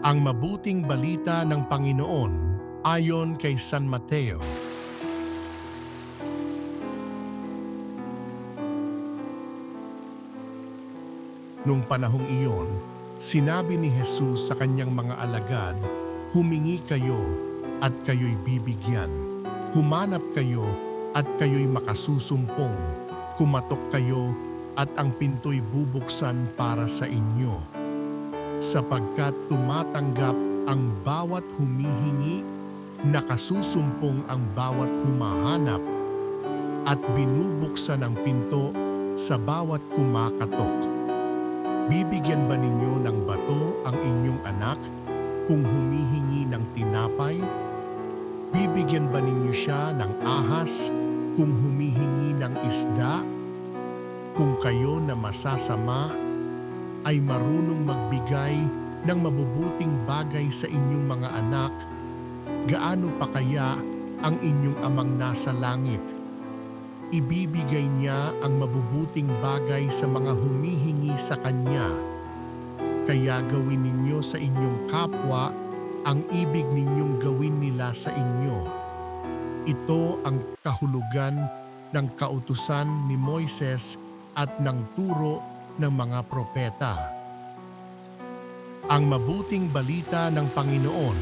Ang mabuting balita ng Panginoon ayon kay San Mateo. Nung panahong iyon, sinabi ni Jesus sa kanyang mga alagad, "Humingi kayo at kayo'y bibigyan. Humanap kayo at kayo'y makasusumpong. Kumatok kayo at ang pinto'y bubuksan para sa inyo. Sapagkat tumatanggap ang bawat humihingi, nakasusumpong ang bawat humahanap, at binubuksan ang pinto sa bawat kumakatok. Bibigyan ba ninyo ng bato ang inyong anak kung humihingi ng tinapay? Bibigyan ba ninyo siya ng ahas kung humihingi ng isda? Kung kayo na masasama ay marunong magbigay ng mabubuting bagay sa inyong mga anak, gaano pa kaya ang inyong amang nasa langit? Ibibigay niya ang mabubuting bagay sa mga humihingi sa kanya. Kaya gawin ninyo sa inyong kapwa ang ibig ninyong gawin nila sa inyo. Ito ang kahulugan ng kautusan ni Moises at ng turo ng mga propeta." Ang mabuting balita ng Panginoon